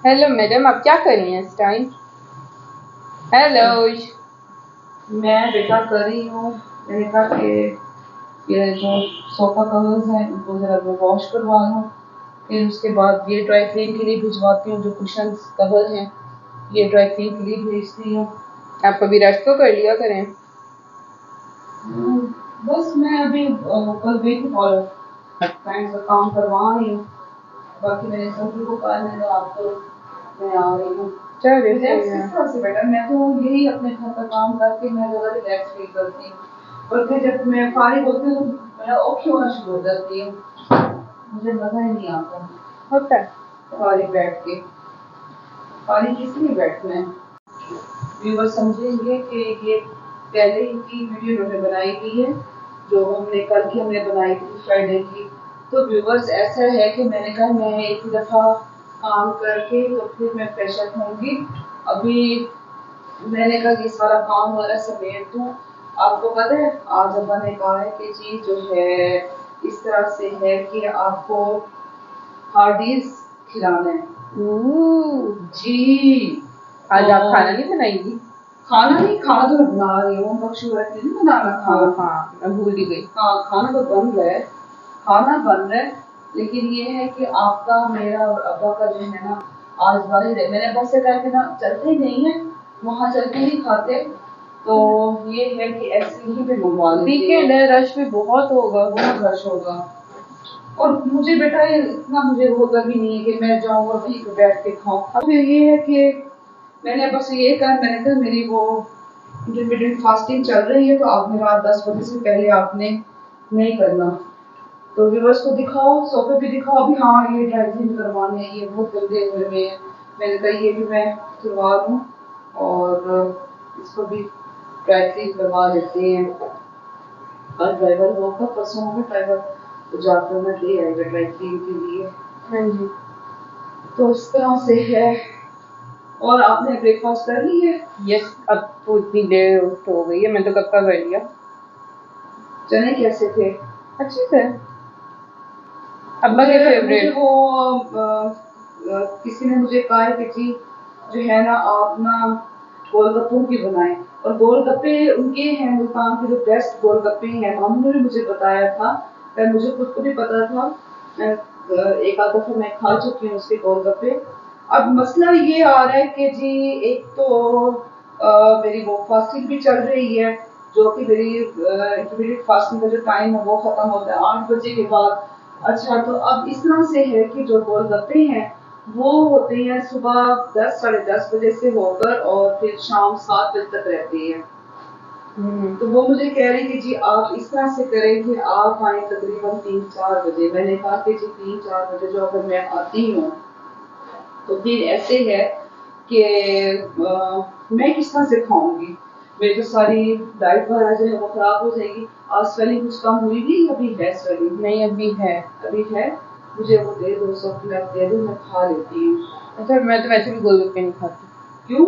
Hello madam, आप क्या कर रही हैं इस टाइम? हेलो। मैं बेटा कर रही हूँ। मैंने कहा कि ये जो सोफा कवर्स हैं उनको ज़रा मैं वॉश करवा लूँ, फिर उसके बाद ये ड्राई क्लीन के लिए भिजवाती हूँ। जो कुशन कवर हैं ये ड्राई क्लीन के लिए भेजती हूँ। आप कभी रेस्ट तो कर लिया करें। बस मैं अभी कल गई थी और क्लाइंट का काम करवा रही हूँ। बाकी मैंने सभी को कहा मैंने आपको मैं आ रही हूँ। चलिए सही रिलैक्स है। किस तरह से बेटा, मैं तो यही अपने घर का काम करके मैं ज़्यादा रिलैक्स फील करती हूँ। और फिर जब मैं फारिग होती हूँ तो मेरा औखी होना शुरू हो जाती है, मुझे मज़ा ही नहीं आता होता है। फारिग बैठ के। फारिग इसलिए बैठना है, व्यूअर्स समझेंगे कि ये पहले इनकी वीडियो इन्होंने बनाई हुई है, जो हमने कल की हमने बनाई थी फ्राइडे की। तो व्यूअर्स ऐसा है कि मैंने कहा मैं एक दफ़ा काम करके तो फिर मैं फ्रेश अप होंगी। अभी मैंने कहा ये सारा काम वाला समेट दूँ। आपको पता है आज अब्बा ने कहा है कि जी जो है इस तरह से है कि आपको हार्डीज खिलाना है। जी आज तो आप खाना नहीं बनाएंगी? खाना नहीं, खाना तो मैं बना रही हूँ, बख्शूरत नहीं बनाना खाना। हाँ, मैं भूल ही गई। हाँ खाना तो बन रहा है, खाना बन रहा है। लेकिन ये है कि आपका मेरा और अब्बा का जो है ना आज वाले मैंने अब्बा से कहा कि ना चलते ही नहीं है, वहाँ चल के ही खाते। तो ये है कि ऐसे ही पे मंगवा लेते वीकेंड है, रश भी बहुत होगा। बहुत रश होगा। और मुझे बेटा ये इतना मुझे होता भी नहीं है कि मैं जाऊँ और वहीं पे बैठ के खाऊं। अब फिर ये है कि मैंने बस ये कहा, मैंने कहा मेरी वो इंटरमीडिएट फास्टिंग चल रही है तो आपने रात 10 बजे से पहले आपने नहीं करना। तो व्यूअर्स को दिखाओ, सोफे भी दिखाओ। अभी हाँ ये ड्राई क्लीन करवाने हैं, ये बहुत गंदे हुए हैं। मैंने कहा ये भी मैं करवा दूँ और इसको भी ड्राई क्लीन करवा देते हैं। कल ड्राइवर होगा, परसों होगा ड्राइवर, तो जाकर मैं ले आएगा ड्राई क्लीन के लिए। हाँ जी। तो इस तरह से है। और आपने ब्रेकफास्ट कर ली है? यस, अब तो इतनी देर हो गई है, मैं तो कब का कर लिया। चने कैसे थे? अच्छे से। अब्बा के मुझे फेवरेट। वो किसी ने मुझे कहा है कि जी जो है ना आप ना गोलगप्पों की बनाएं। और गोलगप्पे उनके हैं मुल्तान के जो बेस्ट गोलगप्पे हैं, मामू ने भी मुझे बताया था, मुझे खुद को भी पता था। एक आध दफा मैं खा चुकी हूँ उसके गोलगप्पे। अब मसला ये आ रहा है कि जी एक तो मेरी वो फास्टिंग भी चल रही है, जो कि मेरी इंटरमीडिएट फास्टिंग का जो टाइम है वो खत्म होता है 8 बजे के बाद। अच्छा तो अब इस तरह से है कि जो गोलगप्पे हैं वो होते हैं सुबह 10 साढ़े 10 बजे से होकर और फिर शाम 7 बजे तक रहते हैं। तो वो मुझे कह रही कि जी आप इस तरह से करें कि आप आए तकरीबन 3-4 बजे। मैंने कहा कि जी 3-4 बजे जो अगर मैं आती हूँ तो फिर ऐसे है कि मैं किस तरह से खाऊंगी, मेरी तो सारी डाइट वगैरह जो है वो खराब हो जाएगी। आज स्वेलिंग कुछ कम हुई भी अभी है स्वेलिंग? नहीं, अभी है। अभी है। मुझे वो दे दो, 100 दे दो, मैं खा लेती हूँ। अच्छा, मैं तो वैसे भी गोलगप्पे नहीं खाती। क्यों?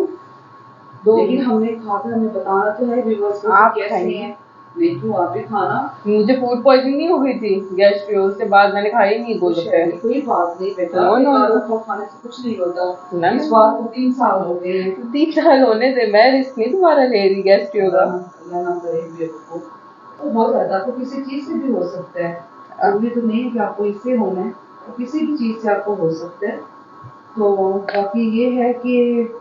दो लेकिन हमने खा कर हमें बताना तो है व्यूअर्स को आप कैसे खाएंगी। हैं। नहीं क्यों, आप भी खाना। मुझे फूड पॉइजनिंग नहीं हो गई थी गैस की, उसके बाद मैंने खाई नहीं कुछ गोलगप्पे। कोई बात नहीं बेटा, नो नो नो। खाने से कुछ नहीं होता। ना इस बात को 3 साल हो गए हैं। 3 साल होने से मैं रिस्क नहीं तुम्हारा ले रही गैस्ट्रियो का। अल्लाह ना करे बेवकूफ। तो हो जाता है, आपको किसी चीज से भी हो सकता है, जरूरी तो नहीं है कि आपको इससे होना है, तो किसी भी चीज से आपको हो सकता है। तो बाकी ये है कि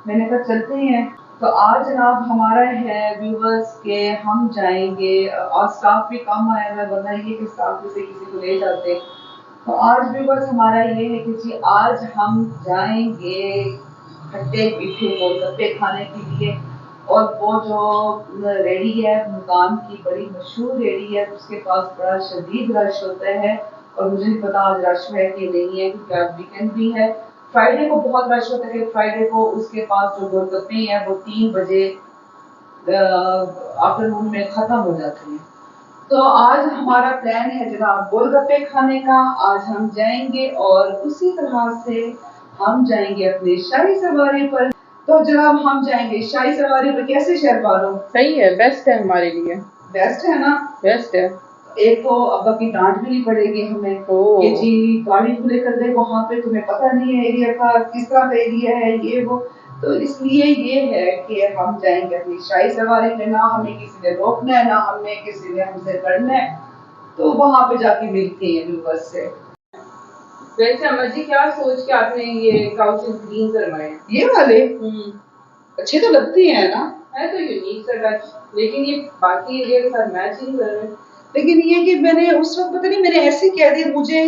मैंने कहा चलते हैं। तो आज जनाब हमारा है व्यूवर्स के हम जाएंगे। आज स्टाफ भी कम आया है, वरना ये कि स्टाफ में से किसी को ले जाते। तो आज व्यूवर्स हमारा ये है कि जी आज हम जाएंगे खट्टे मीठे गोलगप्पे खाने के लिए। और वो जो रेडी है मुल्तान की बड़ी मशहूर रेडी है, उसके पास बड़ा शदीद रश होता है। और मुझे नहीं पता आज रश है कि नहीं है, क्योंकि आज वीकेंड भी है। फ्राइडे को बहुत रश होता है, फ्राइडे को उसके पास जो गोलगप्पे हैं वो 3 बजे आफ्टरनून में खत्म हो जाते हैं। तो आज हमारा प्लान है जनाब गोलगप्पे खाने का। आज हम जाएंगे और उसी तरह से हम जाएंगे अपने शाही सवारी पर। तो जनाब हम जाएंगे शाही सवारी पर। कैसे शहर वालों? सही है, बेस्ट है हमारे लिए। बेस्ट है ना? बेस्ट है। एक तो अब्बा की डांट भी नहीं पड़ेगी हमें ओह। कि जी गाड़ी को लेकर गए वहां पे, तुम्हें पता नहीं है एरिया का किस तरह का एरिया है ये वो। तो इसलिए ये है कि हम जाएंगे अपनी शाही सवारी में, ना हमें किसी ने रोकना है ना हमें किसी ने हमसे लड़ना है। तो वहां पे जाके मिलते हैं व्यूवर्स से। वैसे अम्मा जी क्या सोच के आपने ये काउचेस ग्रीन करवाए हैं? ये वाले अच्छे तो लगते हैं ना, है तो यूनिक सा टच, लेकिन ये बाकी एरिया के साथ मैच नहीं कर रहे। लेकिन ये कि मैंने उस वक्त पता नहीं मैंने ऐसे कह दिया, मुझे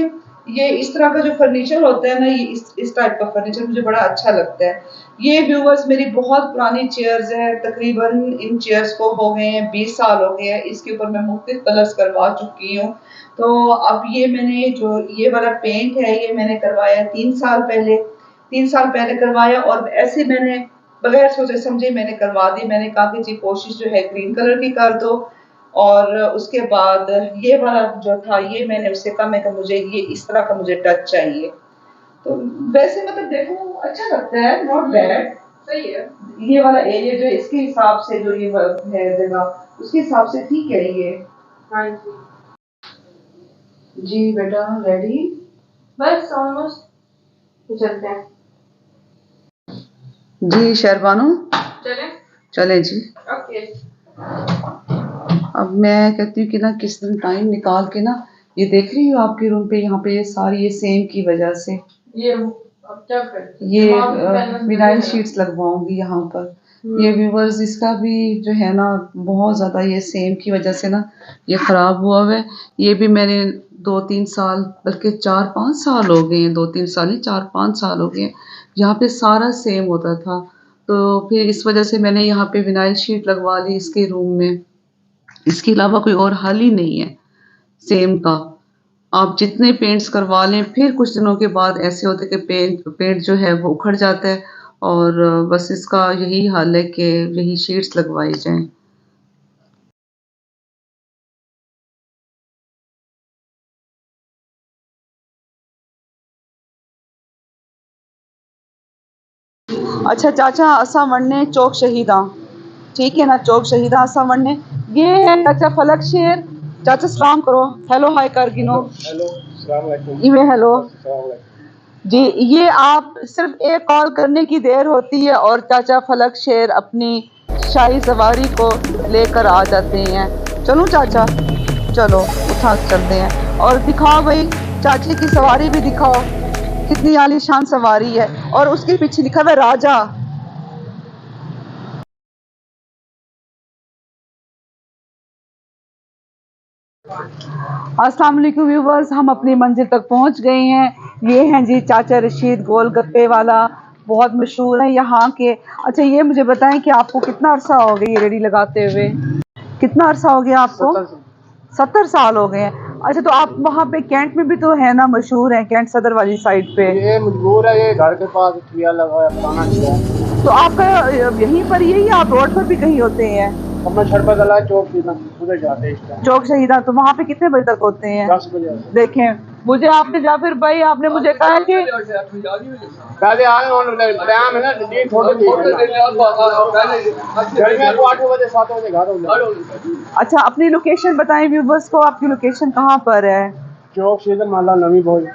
ये इस तरह का जो फर्नीचर होता है ना, ये इस टाइप का फर्नीचर मुझे बड़ा अच्छा लगता है। ये व्यूवर्स मेरी बहुत पुरानी चेयर्स है, तकरीबन इन चेयर्स को हो गए हैं 20 साल हो गए हैं। इसके ऊपर मैं मुख्तलिफ कलर्स करवा चुकी हूँ। तो अब ये मैंने जो ये वाला पेंट है ये मैंने करवाया 3 साल पहले, 3 साल पहले करवाया। और ऐसे मैंने बगैर सोचे समझे मैंने करवा दी। मैंने कहा कि जी कोशिश जो है ग्रीन कलर की कर दो। और उसके बाद ये वाला जो था ये मैंने उससे कहा मैं कि मुझे ये इस तरह का मुझे टच चाहिए। तो वैसे मतलब देखो अच्छा लगता है, नॉट बैड, सही है। ये वाला एरिया जो इसके हिसाब से जो ये है जगह उसके हिसाब से ठीक है ये। हाँ जी जी बेटा रेडी? बस ऑलमोस्ट, तो चलते हैं। जी शहरबानो चलें? चले जी। ओके। अब मैं कहती हूँ कि ना किस दिन टाइम निकाल के ना, ये देख रही हूँ आपके रूम पे यहाँ पे ये सारी ये सेम की वजह से ये अब क्या करें, ये बैलेंस विनाइल करें। शीट्स लगवाऊंगी यहाँ पर। ये व्यूवर्स इसका भी जो है ना बहुत ज़्यादा ये सेम की वजह से ना ये ख़राब हुआ हुआ है। ये भी मैंने 2-3 साल बल्कि 4-5 साल हो गए हैं, 2-3 साल नहीं 4-5 साल हो गए हैं, यहाँ पे सारा सेम होता था। तो फिर इस वजह से मैंने यहाँ पे विनाइल शीट लगवा ली इसके रूम में। इसके अलावा कोई और हल ही नहीं है सेम का। आप जितने पेंट्स करवा लें फिर कुछ दिनों के बाद ऐसे होता है कि पेंट जो है वो उखड़ जाता है। और बस इसका यही हल है कि यही शीट्स लगवाई जाएं। अच्छा चाचा असा वन्ने चौक शहीदा, ठीक है ना, चौक शहीदा असा वन्ने। ये है चाचा फलक शेर। चाचा सलाम करो, हेलो हाय कर गिनो। हेलो अस्सलाम वालेकुम। इवे हेलो अस्सलाम वालेकुम। जी। ये आप सिर्फ एक कॉल करने की देर होती है और चाचा फलक शेर अपनी शाही सवारी को लेकर आ जाते हैं। चलो चाचा चलो उठा चलते हैं और दिखाओ भाई चाचे की सवारी भी दिखाओ, कितनी आलीशान सवारी है और उसके पीछे लिखा हुआ है राजा। अस्सलाम वालेकुम व्यूवर्स, हम अपनी मंजिल तक पहुंच गए हैं। ये हैं जी चाचा रशीद गोलगप्पे वाला, बहुत मशहूर है यहाँ के। अच्छा ये मुझे बताएं कि आपको कितना अरसा हो गया ये रेडी लगाते हुए? कितना अरसा हो गया आपको? 70 साल हो गए हैं। अच्छा तो आप वहाँ पे कैंट में भी तो है ना, मशहूर है कैंट सदर वाली साइड पे। ये मजबूर है, ये घर के पास ठिया लगा है, पुराना ठिया है। तो आपका यहीं पर ही है या आप रोड पर भी कहीं होते हैं? अब मैं सड़क दला चौक सीधा उधर जाते हैं इस टाइम। चौक शहीदा, तो वहाँ पे कितने बजे तक होते हैं? 10 बजे आते हैं। देखें मुझे आपने जाफिर भाई आपने मुझे कहा कि पहले आए और टाइम है ना जी थोड़े घर में 8 बजे 7 बजे घर हो जाते। अच्छा अपनी लोकेशन बताएं व्यूवर्स को, आपकी लोकेशन कहाँ पर है? चौक सीधा माला नवी बोल।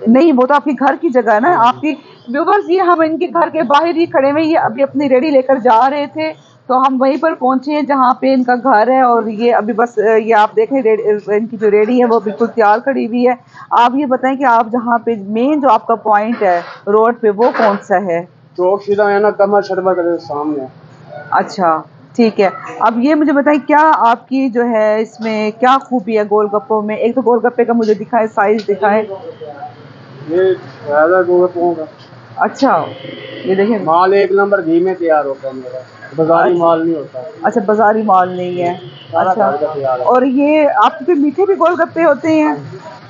नहीं वो तो आपकी घर की जगह है ना आपकी। व्यूवर्स ये हम इनके घर के बाहर ही खड़े हुए, ये अभी अपनी रेडी लेकर जा रहे थे तो हम वहीं पर पहुंचे हैं जहाँ पे इनका घर है। और ये अभी बस ये आप देखें इनकी जो रेडी है वो बिल्कुल तैयार खड़ी हुई है। आप ये बताएं कि आप जहाँ पे मेन जो आपका पॉइंट है रोड पे वो कौन सा है? चौक सीधा है ना कमर शरबत के सामने। अच्छा ठीक है। अब ये मुझे बताएं क्या आपकी जो है इसमें क्या खूबी है गोलगप्पों में? एक तो गोलगप्पे का मुझे दिखाए, साइज दिखाए। ये ज्यादा गोलगप्पों का अच्छा ये देखें माल 1 नंबर घी में तैयार होता है मेरा, बाजारी माल नहीं होता। अच्छा बाजारी माल नहीं है। सारा घर का अच्छा तैयार है। और ये आपके मीठे भी गोलगप्पे होते हैं?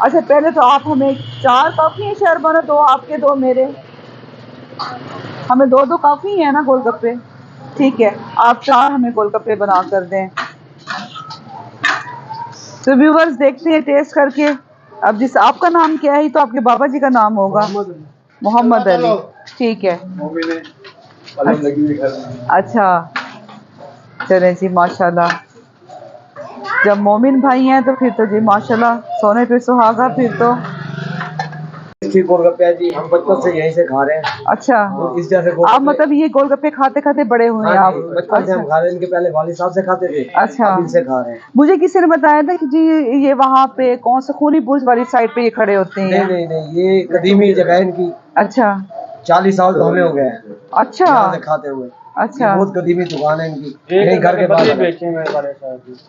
अच्छा पहले तो आप हमें 4 काफ़ी हैं शहरबानो, 2 आपके 2 मेरे, हमें 2-2 काफ़ी है ना गोलगप्पे? ठीक है आप 4 हमें गोलगप्पे बना कर दें। तो व्यूवर्स देखते हैं टेस्ट करके। अब जिस आपका नाम क्या है? तो आपके बाबा जी का नाम होगा मोहम्मद अली। ठीक है अच्छा चलें जी माशाल्लाह। जब मोमिन भाई हैं तो फिर तो जी माशाल्लाह सोने पे सुहागा फिर तो। गोलगप्पे है जी, हम बचपन से यहीं से खा रहे हैं। अच्छा, तो इस जैसे आप मतलब ये गोलगप्पे खाते खाते बड़े हुए हैं हाँ आप? बचपन से हम खा रहे हैं, इनके पहले वालिद साहब से खाते थे। अच्छा, अब इनसे खा रहे हैं। मुझे किसी ने बताया था कि जी ये वहाँ पे कौन सा खूनी बुर्ज वाली साइड पे ये खड़े होते हैं। नहीं नहीं नहीं, ये कदीमी जगह है इनकी। अच्छा 40 साल तो हमें हो गए हैं अच्छा यहाँ से खाते हुए। अच्छा, बहुत कदीमी दुकान है इनकी, यही घर के बाहर बेचे हैं।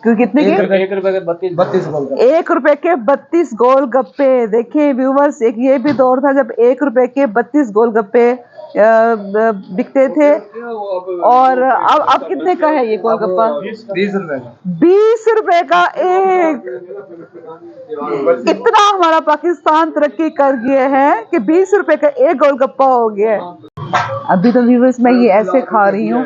क्यों कितने के? 1 रुपए के 32 गोलगप्पे। 1 रुपए के 32 गोलगप्पे। देखिए व्यूवर्स, एक ये भी दौर था जब 1 रुपए के 32 गोलगप्पे बिकते थे। और अब कितने का है ये गोलगप्पा? 20 रुपए का। 20 रुपए का एक। इतना हमारा पाकिस्तान तरक्की कर गया है कि 20 रुपए का एक गोलगप्पा हो गया है। अभी तो व्यूवर्स मैं ये ऐसे खा रही हूँ।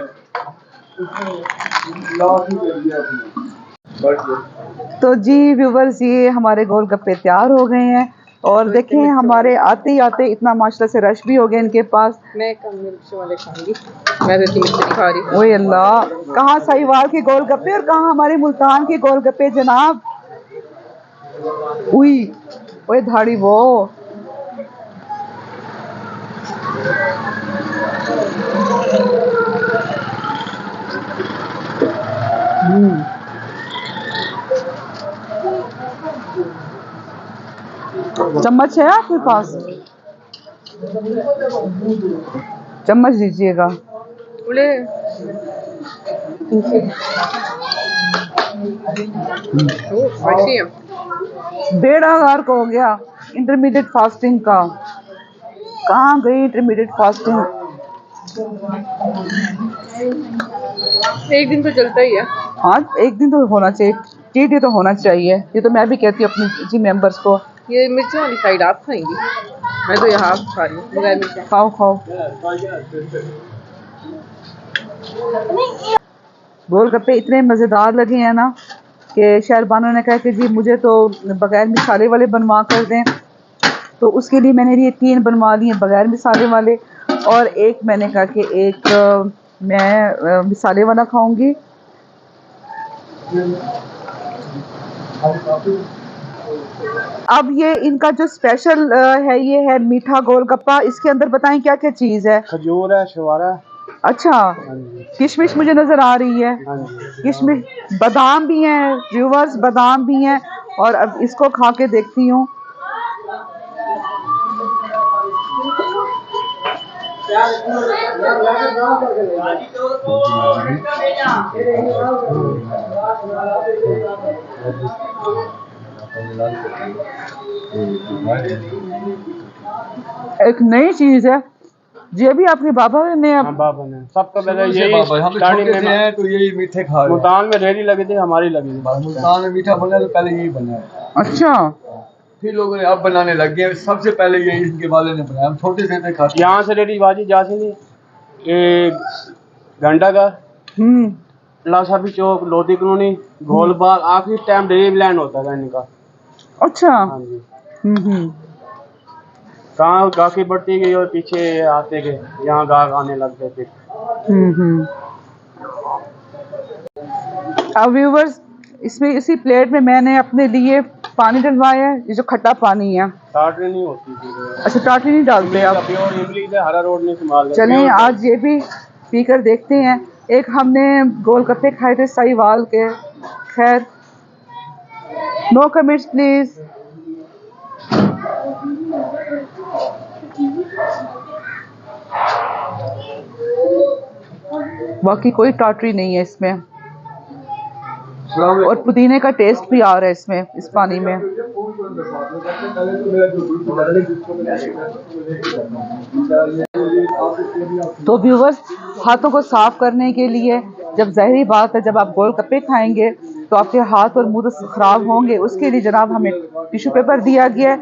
तो जी व्यूवर्स, ये हमारे गोलगप्पे तैयार हो गए हैं और देखें हमारे आते ही आते इतना माशाल्लाह से रश भी हो गया इनके पास। मैं कम मिर्च वाले खाऊंगी, मैं तो इतनी मिर्च नहीं खा रही। ओए अल्लाह, कहाँ साहिवाल के गोलगप्पे और कहाँ हमारे मुल्तान के गोलगप्पे जनाब। उई ओए धाड़ी वो। चम्मच है आपके पास? चम्मच दीजिएगा। बोले अच्छी है। बेड़ा गार को हो गया इंटरमीडिएट फास्टिंग का। कहाँ गई इंटरमीडिएट फास्टिंग? एक दिन तो चलता ही है। हाँ, एक दिन तो होना चाहिए, चीट डे तो होना चाहिए। ये तो मैं भी कहती हूँ अपनी जी मेंबर्स को। ये मिर्च वाली साइड आप खाएंगी, मैं तो यहाँ खा रही हूँ बगैर मिर्च। खाओ खाओ। गोलगप्पे इतने मज़ेदार लगे हैं ना कि शहरबानों ने कहा कि जी मुझे तो बगैर मिसाले वाले बनवा कर दें। तो उसके लिए मैंने ये 3 बनवा लिए बगैर मिसाले वाले, और एक मैंने कहा कि एक मैं मिसाले वाला खाऊंगी। अब ये इनका जो स्पेशल है ये है मीठा गोलगप्पा। इसके अंदर बताएं क्या क्या चीज़ है? खजूर है, शवारा। अच्छा, किशमिश मुझे नजर आ रही है। किशमिश, बादाम भी हैं व्यूवर्स, बादाम भी हैं। और अब इसको खा के देखती हूँ। एक नई चीज है ये भी आपके बाबा ने। बाबा ने सबको पहले यही हम छोटे से हैं तो यही मीठे खा रहे हैं। मुल्तान में रेडी लगी थी, हमारी लगी थी। मुल्तान में मीठा बना तो पहले यही बना है। अच्छा, फिर लोगों ने अब बनाने लग गए। सबसे पहले यही इनके वाले ने बनाया, हम छोटे से थे खाते। यहाँ से रेडी बाजी जाती थी घंटा का लासाफी चौक, लोधी कॉलोनी, गोलबाग, आखिरी टाइम ड्रीम लैंड होता था इनका। अच्छा। हाँ जी। कहाँ गाकी बढ़ती गई और पीछे आते गए, यहाँ गाहक आने लग गए फिर। अब व्यूवर्स, इसमें इसी प्लेट में मैंने अपने लिए पानी डलवाया है, ये जो खट्टा पानी है। टाटरी नहीं होती थी। अच्छा, टाटरी नहीं डालते आप? प्योर इमली से हरा रोड नहीं संभाल। चलें आज ये भी पी कर देखते हैं। एक हमने गोलगप्पे खाए थे साहिवाल के। खैर, नो कमेंट्स प्लीज। बाकी कोई टाटरी नहीं है इसमें, और पुदीने का टेस्ट भी आ रहा है इसमें, इस पानी में। तो व्यूवर्स, हाथों को साफ करने के लिए, जब ज़ाहिरी बात है जब आप गोलगप्पे खाएंगे तो आपके हाथ और मुंह तो ख़राब होंगे, उसके लिए जनाब हमें टिश्यू पेपर दिया गया है।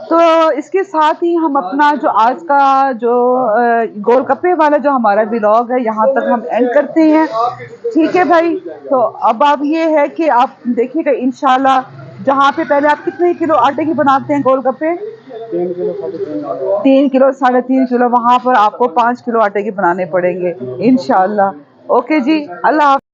तो इसके साथ ही हम अपना जो आज का जो गोलगप्पे वाला जो हमारा व्लॉग है यहाँ तक हम एंड करते हैं। ठीक है भाई, तो अब ये है कि आप देखिएगा इंशाल्लाह, जहाँ पे पहले आप कितने किलो आटे की बनाते हैं गोलगप्पे? 3 किलो 3.5 किलो, वहाँ पर आपको 5 किलो आटे के बनाने पड़ेंगे इंशाल्लाह। ओके जी, अल्लाह।